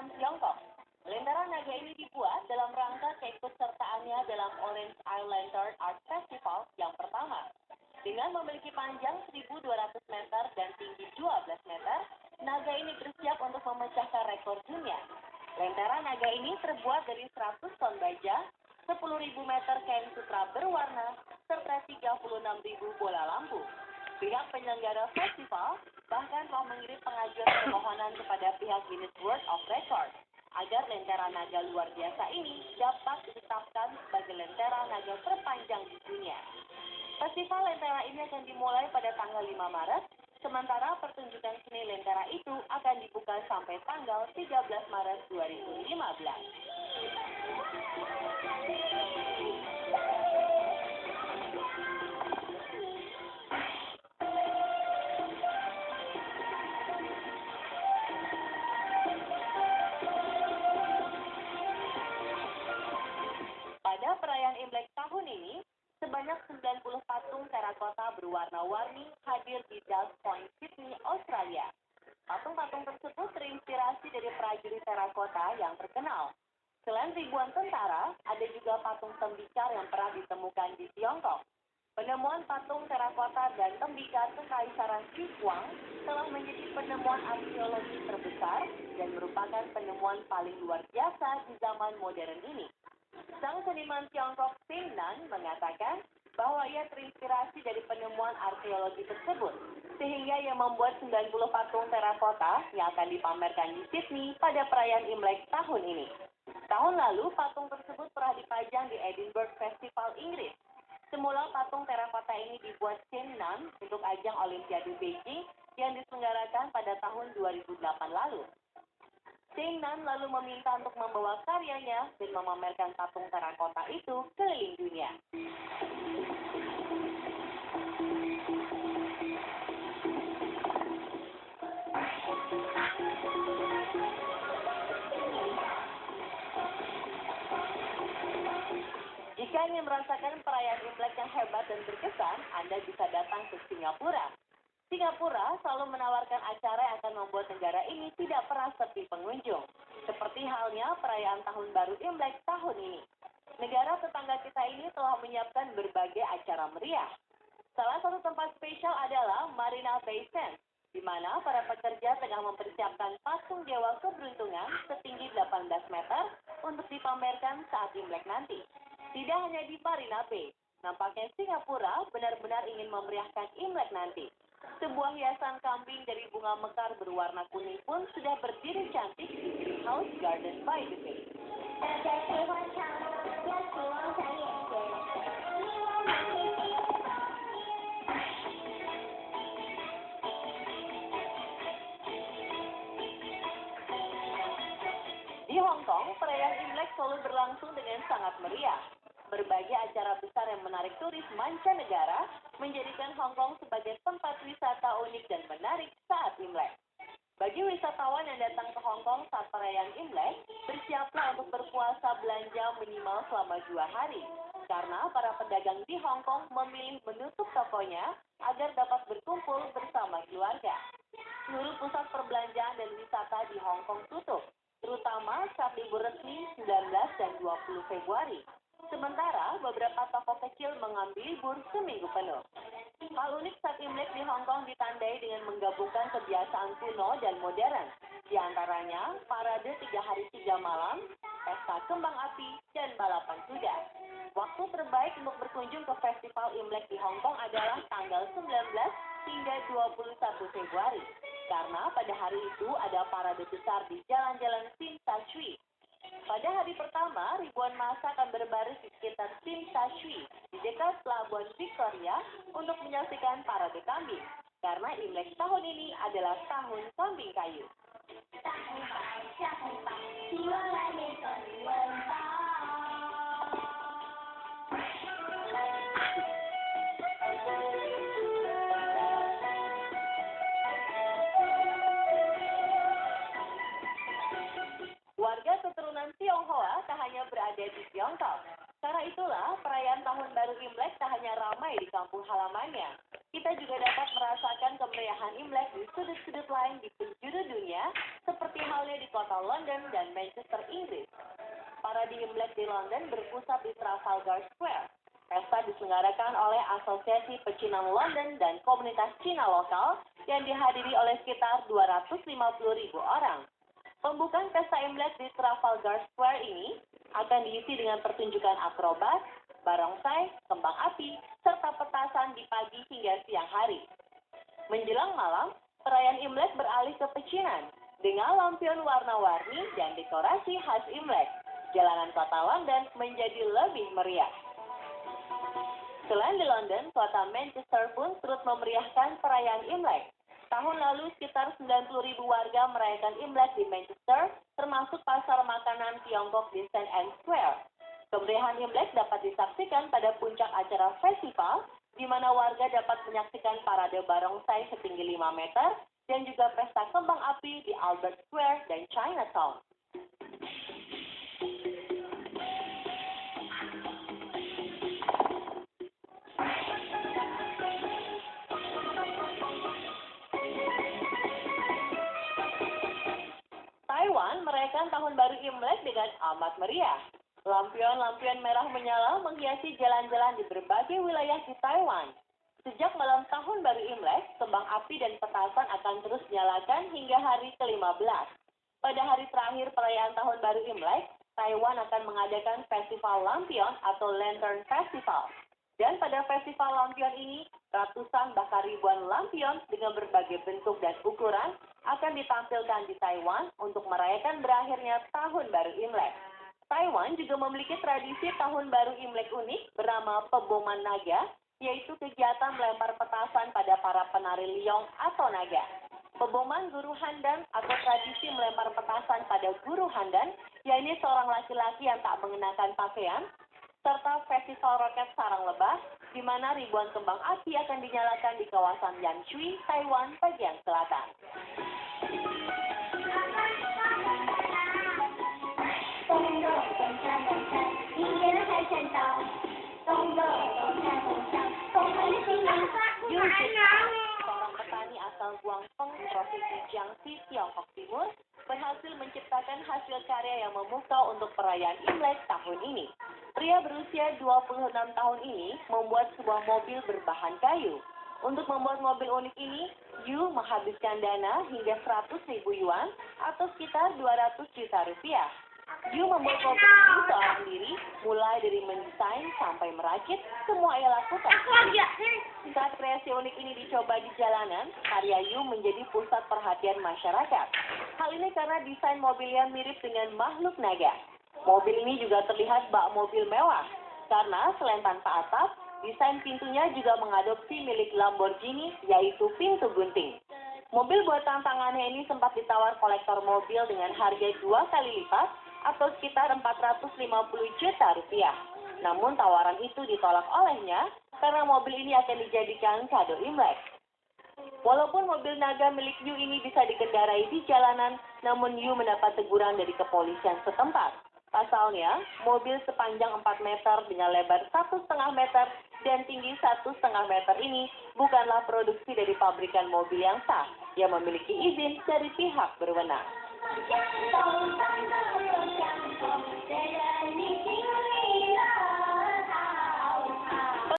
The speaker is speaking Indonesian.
keturunan Tiongkok. Lentera naga ini dibuat dalam rangka keikutsertaannya dalam Orange Isle Lantern Art Festival yang pertama. Dengan memiliki panjang 1.200 meter dan tinggi 12 meter, naga ini bersiap untuk memecahkan rekor dunia. Lentera naga ini terbuat dari 100 ton baja, 10.000 meter kain sutra berwarna, serta 36.000 bola lampu. Pihak penyelenggara festival bahkan telah mengirim pengajuan permohonan kepada pihak Guinness World of Records agar lentera naga luar biasa ini dapat ditetapkan sebagai lentera naga terpanjang di dunia. Festival lentera ini akan dimulai pada tanggal 5 Maret, sementara pertunjukan seni lentera itu akan dibuka sampai tanggal 13 Maret 2015. Pada perayaan Imlek tahun ini, sebanyak 90 patung terakota berwarna-warni hadir di Dulles Point, Sydney, Australia. Patung-patung tersebut terinspirasi dari prajurit terakota yang terkenal. Selain ribuan tentara, ada juga patung tembikar yang pernah ditemukan di Tiongkok. Penemuan patung terakota dan tembikar Kekaisaran Xishuang telah menjadi penemuan arkeologi terbesar dan merupakan penemuan paling luar biasa di zaman modern ini. Sang seniman Tiongkok Sing Nan mengatakan bahwa ia terinspirasi dari penemuan arkeologi tersebut, sehingga ia membuat 90 patung terakota yang akan dipamerkan di Sydney pada perayaan Imlek tahun ini. Tahun lalu, patung tersebut pernah dipajang di Edinburgh Festival Inggris. Semula patung terakota ini dibuat Sing Nan untuk ajang Olimpiade Beijing yang diselenggarakan pada tahun 2008 lalu. Sing Nan lalu meminta untuk membawa karyanya dan memamerkan patung terakota itu keliling dunia. Jika ingin merasakan perayaan Imlek yang hebat dan berkesan, Anda bisa datang ke Singapura. Singapura selalu menawarkan acara yang akan membuat negara ini tidak pernah sepi pengunjung, seperti halnya perayaan Tahun Baru Imlek tahun ini. Negara tetangga kita ini telah menyiapkan berbagai acara meriah. Salah satu tempat spesial adalah Marina Bay Sands, di mana para pekerja tengah mempersiapkan patung dewa keberuntungan setinggi 18 meter untuk dipamerkan saat Imlek nanti. Tidak hanya di Marina Bay, nampaknya Singapura benar-benar ingin memeriahkan Imlek nanti. Sebuah hiasan kambing dari bunga mekar berwarna kuning pun sudah berdiri cantik di Greenhouse Garden by the Bay. Di Hong Kong, perayaan Imlek selalu berlangsung dengan sangat meriah. Berbagai acara besar yang menarik turis mancanegara menjadikan Hong Kong sebagai tempat wisata unik dan menarik saat Imlek. Bagi wisatawan yang datang ke Hong Kong saat perayaan Imlek, bersiaplah untuk berpuasa belanja minimal selama 2 hari. Karena para pedagang di Hong Kong memilih menutup tokonya agar dapat berkumpul bersama keluarga. Seluruh pusat perbelanjaan dan wisata di Hong Kong tutup, terutama saat libur resmi 19 dan 20 Februari. Sementara beberapa toko kecil mengambil libur seminggu penuh. Hal unik saat Imlek di Hong Kong ditandai dengan menggabungkan kebiasaan kuno dan modern. Di antaranya parade 3 hari 3 malam, pesta kembang api, dan balapan kuda. Waktu terbaik untuk berkunjung ke Festival Imlek di Hong Kong adalah tanggal 19 hingga 21 Februari. Karena pada hari itu ada parade besar di jalan-jalan Tsim Sha Tsui. Pada hari pertama, ribuan massa akan berbaris di sekitar Tsim Sha Tsui di dekat Pelabuhan Victoria untuk menyaksikan parade kambing. Karena Imlek tahun ini adalah tahun kambing kayu. Warga keturunan Tionghoa tak hanya berada di Tiongkok. Karena itulah, perayaan Tahun Baru Imlek tak hanya ramai di kampung halamannya. Kita juga dapat merasakan kemeriahan Imlek di sudut-sudut lain di penjuru dunia, seperti halnya halnya di kota London dan Manchester, Inggris. Parade Imlek di London berpusat di Trafalgar Square. Pesta diselenggarakan oleh Asosiasi Pecinan London dan komunitas Cina lokal yang dihadiri oleh sekitar 250.000 orang. Pembukaan pesta Imlek di Trafalgar Square ini akan diisi dengan pertunjukan akrobat, barongsai, kembang api, serta petasan di pagi hingga siang hari. Menjelang malam, perayaan Imlek beralih ke pecinan dengan lampion warna-warni dan dekorasi khas Imlek. Jalanan kota London menjadi lebih meriah. Selain di London, kota Manchester pun turut memeriahkan perayaan Imlek. Tahun lalu, sekitar 90.000 warga merayakan Imlek di Manchester, termasuk pasar makanan Tiongkok di St. Anne's Square. Kemeriahan Imlek dapat disaksikan pada puncak acara festival, di mana warga dapat menyaksikan parade barongsai setinggi 5 meter, dan juga pesta kembang api di Albert Square dan Chinatown. Taiwan merayakan Tahun Baru Imlek dengan amat meriah. Lampion-lampion merah menyala menghiasi jalan-jalan di berbagai wilayah di Taiwan. Sejak malam Tahun Baru Imlek, kembang api dan petasan akan terus dinyalakan hingga hari ke-15. Pada hari terakhir perayaan Tahun Baru Imlek, Taiwan akan mengadakan Festival Lampion atau Lantern Festival. Dan pada festival lampion ini, ratusan bahkan ribuan lampion dengan berbagai bentuk dan ukuran akan ditampilkan di Taiwan untuk merayakan berakhirnya Tahun Baru Imlek. Taiwan juga memiliki tradisi Tahun Baru Imlek unik bernama Peboman Naga, yaitu kegiatan melempar petasan pada para penari liong atau naga. Peboman guru handan atau tradisi melempar petasan pada guru handan, yaitu seorang laki-laki yang tak mengenakan pakaian, serta festival roket sarang lebah, di mana ribuan kembang api akan dinyalakan di kawasan Yanshui, Taiwan bagian selatan. Seorang petani asal Guangdong, Provinsi Jiangxi, Tiongkok Timur, berhasil menciptakan hasil karya yang memukau untuk perayaan Imlek tahun ini. Pria berusia 26 tahun ini membuat sebuah mobil berbahan kayu. Untuk membuat mobil unik ini, Yu menghabiskan dana hingga 100.000 yuan atau sekitar 200 juta rupiah. Yu membuat mobil ini seorang diri, mulai dari mendesain sampai merakit, semua ia lakukan. Saat kreasi unik ini dicoba di jalanan, karya Yu menjadi pusat perhatian masyarakat. Hal ini karena desain mobilnya mirip dengan makhluk naga. Mobil ini juga terlihat bak mobil mewah, karena selain tanpa atap, desain pintunya juga mengadopsi milik Lamborghini, yaitu pintu gunting. Mobil buatan tangannya ini sempat ditawar kolektor mobil dengan harga 2 kali lipat, atau sekitar 450 juta rupiah. Namun tawaran itu ditolak olehnya, karena mobil ini akan dijadikan kado Imlek. Walaupun mobil naga milik Yu ini bisa dikendarai di jalanan, namun Yu mendapat teguran dari kepolisian setempat. Pasalnya, mobil sepanjang 4 meter dengan lebar 1,5 meter dan tinggi 1,5 meter ini bukanlah produksi dari pabrikan mobil yang sah, yang memiliki izin dari pihak berwenang.